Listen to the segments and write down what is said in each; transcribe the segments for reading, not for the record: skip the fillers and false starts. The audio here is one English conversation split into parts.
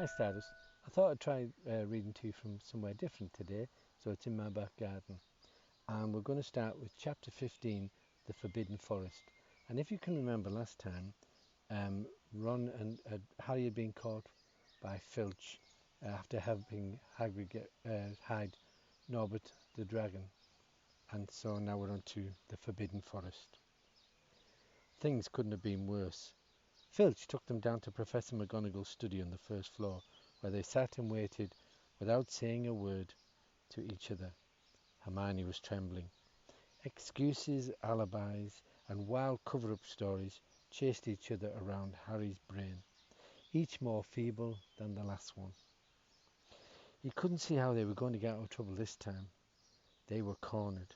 Hi Stardust. I thought I'd try reading to you from somewhere different today, so it's in my back garden. And we're going to start with chapter 15, The Forbidden Forest. And if you can remember last time, Ron and Harry had been caught by Filch after helping Hagrid hide Norbert the dragon. And so now we're on to The Forbidden Forest. Things couldn't have been worse. Filch took them down to Professor McGonagall's study on the first floor, where they sat and waited without saying a word to each other. Hermione was trembling. Excuses, alibis, and wild cover-up stories chased each other around Harry's brain, each more feeble than the last one. He couldn't see how they were going to get out of trouble this time. They were cornered.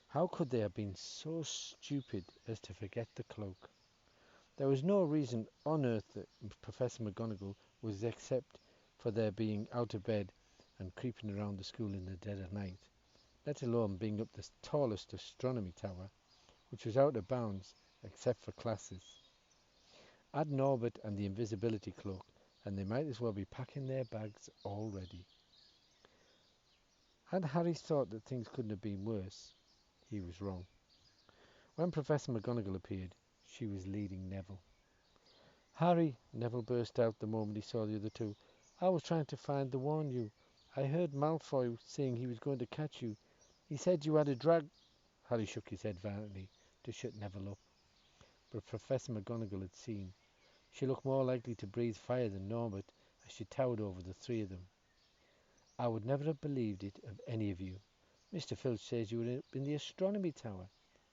How could they have been so stupid as to forget the cloak? There was no reason on earth that Professor McGonagall was except for their being out of bed and creeping around the school in the dead of night, let alone being up the tallest astronomy tower, which was out of bounds except for classes. Add Norbert and the invisibility cloak, and they might as well be packing their bags already. Had Harry thought that things couldn't have been worse, he was wrong. When Professor McGonagall appeared, she was leading Neville. "Harry," Neville burst out the moment he saw the other two, "I was trying to find to warn you. I heard Malfoy saying he was going to catch you. He said you had a drag—" Harry shook his head violently to shut Neville up. But Professor McGonagall had seen. She looked more likely to breathe fire than Norbert as she towered over the three of them. "I would never have believed it of any of you. Mr. Filch says you were in the astronomy tower.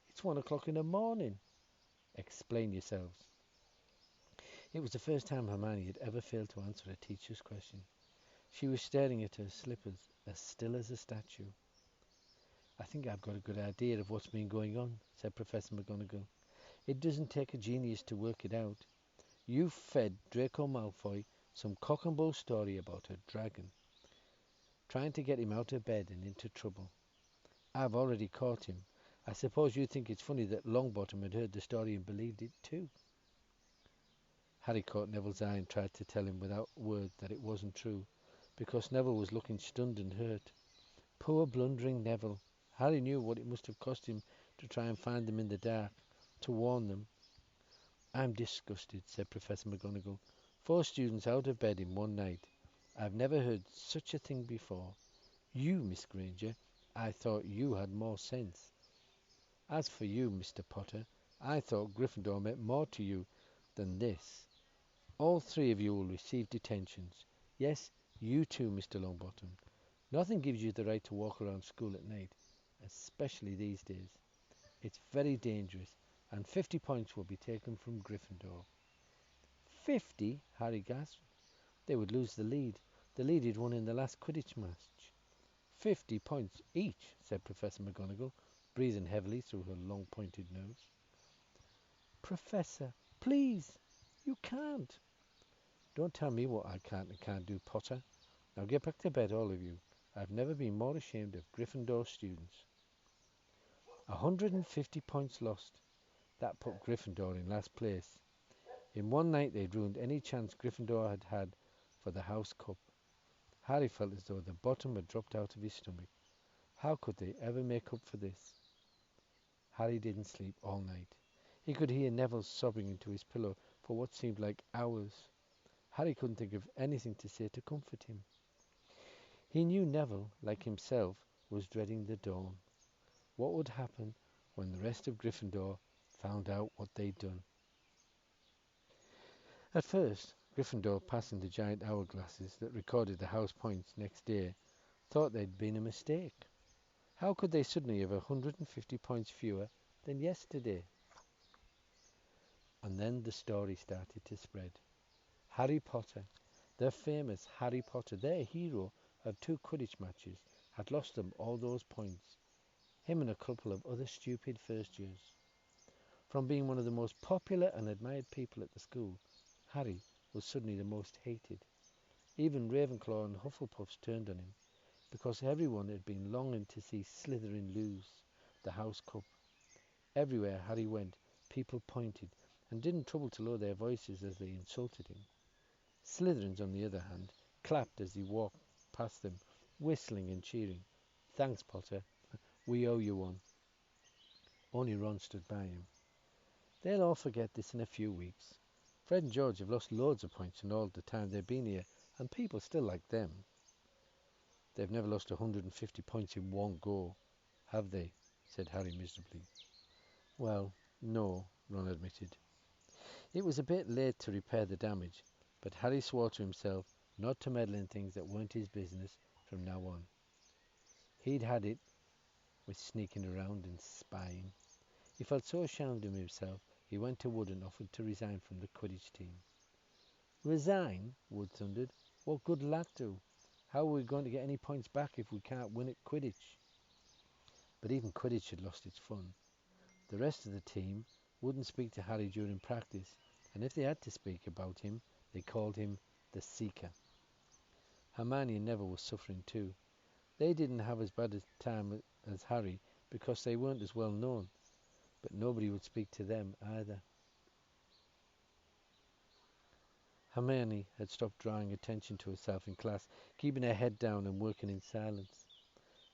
It's 1 o'clock in the morning. Explain yourselves." It was the first time Hermione had ever failed to answer a teacher's question. She was staring at her slippers, as still as a statue. "I think I've got a good idea of what's been going on," said Professor McGonagall. "It doesn't take a genius to work it out. You've fed Draco Malfoy some cock and bull story about a dragon, trying to get him out of bed and into trouble. I've already caught him. I suppose you think it's funny that Longbottom had heard the story and believed it too." Harry caught Neville's eye and tried to tell him without words that it wasn't true, because Neville was looking stunned and hurt. Poor blundering Neville. Harry knew what it must have cost him to try and find them in the dark, to warn them. "I'm disgusted," said Professor McGonagall. "4 students out of bed in one night. I've never heard such a thing before. You, Miss Granger, I thought you had more sense. As for you, Mr. Potter, I thought Gryffindor meant more to you than this. All 3 of you will receive detentions. Yes, you too, Mr. Longbottom. Nothing gives you the right to walk around school at night, especially these days. It's very dangerous, and 50 points will be taken from Gryffindor." 50? Harry gasped. They would lose the lead. The lead he'd won in the last Quidditch match. 50 points each, said Professor McGonagall, breathing heavily through her long pointed nose. "Professor, please, you can't." "Don't tell me what I can't and can't do, Potter. Now get back to bed, all of you. I've never been more ashamed of Gryffindor students." 150 points lost. That put Gryffindor in last place. In one night they'd ruined any chance Gryffindor had had for the House Cup. Harry felt as though the bottom had dropped out of his stomach. How could they ever make up for this? Harry didn't sleep all night. He could hear Neville sobbing into his pillow for what seemed like hours. Harry couldn't think of anything to say to comfort him. He knew Neville, like himself, was dreading the dawn. What would happen when the rest of Gryffindor found out what they'd done? At first, Gryffindor, passing the giant hourglasses that recorded the house points next day, thought there'd been a mistake. How could they suddenly have 150 points fewer than yesterday? And then the story started to spread. Harry Potter, the famous Harry Potter, their hero of 2 Quidditch matches, had lost them all those points. Him and a couple of other stupid first years. From being one of the most popular and admired people at the school, Harry was suddenly the most hated. Even Ravenclaw and Hufflepuffs turned on him, because everyone had been longing to see Slytherin lose the House Cup. Everywhere Harry went, people pointed and didn't trouble to lower their voices as they insulted him. Slytherins, on the other hand, clapped as he walked past them, whistling and cheering. "Thanks, Potter. We owe you one." Only Ron stood by him. "They'll all forget this in a few weeks. Fred and George have lost loads of points in all the time they've been here, and people still like them." "They've never lost 150 points in one go, have they?" said Harry miserably. "Well, no," Ron admitted. It was a bit late to repair the damage, but Harry swore to himself not to meddle in things that weren't his business from now on. He'd had it with sneaking around and spying. He felt so ashamed of himself, he went to Wood and offered to resign from the Quidditch team. "Resign?" Wood thundered. "What good will that do? How are we going to get any points back if we can't win at Quidditch?" But even Quidditch had lost its fun. The rest of the team wouldn't speak to Harry during practice, and if they had to speak about him, they called him the Seeker. Hermione and Neville were suffering too. They didn't have as bad a time as Harry because they weren't as well known, but nobody would speak to them either. Hermione had stopped drawing attention to herself in class, keeping her head down and working in silence.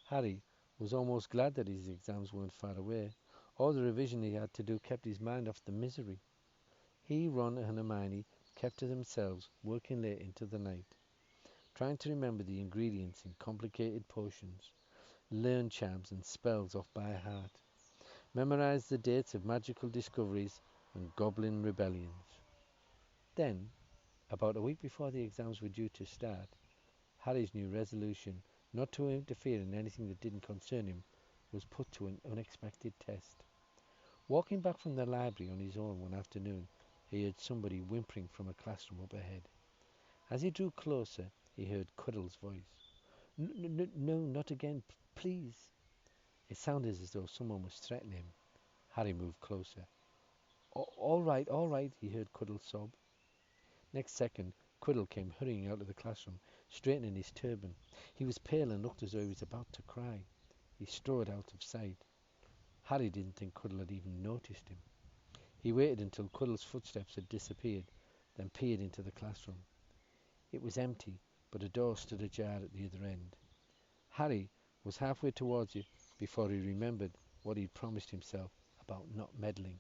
Harry was almost glad that his exams weren't far away. All the revision he had to do kept his mind off the misery. He, Ron and Hermione kept to themselves, working late into the night, trying to remember the ingredients in complicated potions, learn charms and spells off by heart, memorize the dates of magical discoveries and goblin rebellions. Then, about a week before the exams were due to start, Harry's new resolution not to interfere in anything that didn't concern him was put to an unexpected test. Walking back from the library on his own one afternoon, he heard somebody whimpering from a classroom up ahead. As he drew closer, he heard Quiddle's voice. No, not again, please." It sounded as though someone was threatening him. Harry moved closer. All right, he heard Quiddle sob. Next second, Quiddle came hurrying out of the classroom, straightening his turban. He was pale and looked as though he was about to cry. He strode out of sight. Harry didn't think Quiddle had even noticed him. He waited until Quiddle's footsteps had disappeared, then peered into the classroom. It was empty, but a door stood ajar at the other end. Harry was halfway towards it before he remembered what he'd promised himself about not meddling.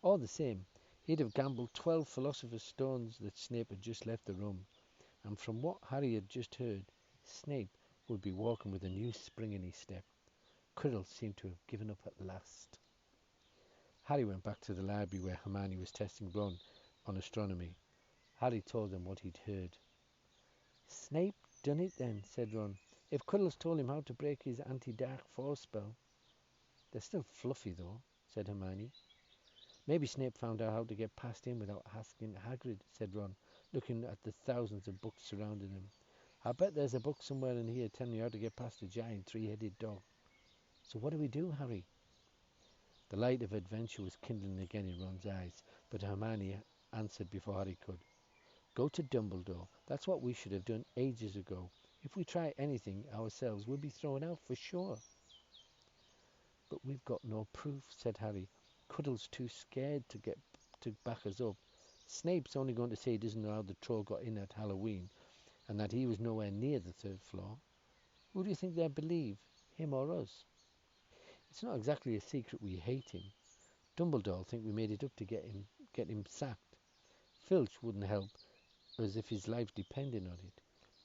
All the same, he'd have gambled 12 Philosopher's Stones that Snape had just left the room, and from what Harry had just heard, Snape would be walking with a new spring in his step. Quirrell seemed to have given up at last. Harry went back to the library where Hermione was testing Ron on astronomy. Harry told them what he'd heard. "Snape done it then," said Ron. "If Quiddle's told him how to break his anti-dark force spell." "They're still fluffy though," said Hermione. "Maybe Snape found out how to get past him without asking Hagrid," said Ron, looking at the thousands of books surrounding him. "I bet there's a book somewhere in here telling you how to get past a giant three-headed dog. So what do we do, Harry?" The light of adventure was kindling again in Ron's eyes, but Hermione answered before Harry could. "Go to Dumbledore. That's what we should have done ages ago. If we try anything ourselves, we'll be thrown out for sure." "But we've got no proof," said Harry. "Cuddle's too scared to back us up. Snape's only going to say he doesn't know how the troll got in at Halloween, and that he was nowhere near the third floor. Who do you think they'll believe, him or us? It's not exactly a secret we hate him. Dumbledore'll think we made it up to get him sacked. Filch wouldn't help as if his life depended on it.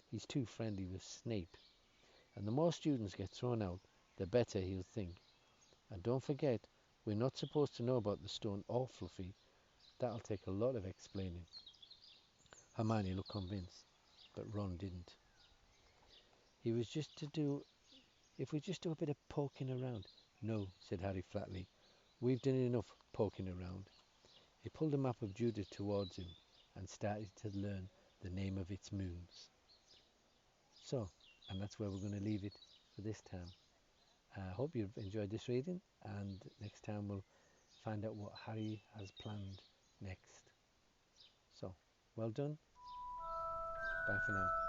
He's too friendly with Snape. And the more students get thrown out, the better he'll think. And don't forget, we're not supposed to know about the stone or Fluffy. That'll take a lot of explaining." Hermione looked convinced, but Ron didn't. He was just to do, if we just do a bit of poking around." "No," said Harry flatly. "We've done enough poking around." He pulled a map of Judah towards him and started to learn the name of its moons. So, and that's where we're going to leave it for this time. I hope you've enjoyed this reading, and next time we'll find out what Harry has planned next. So, well done. Bye for now.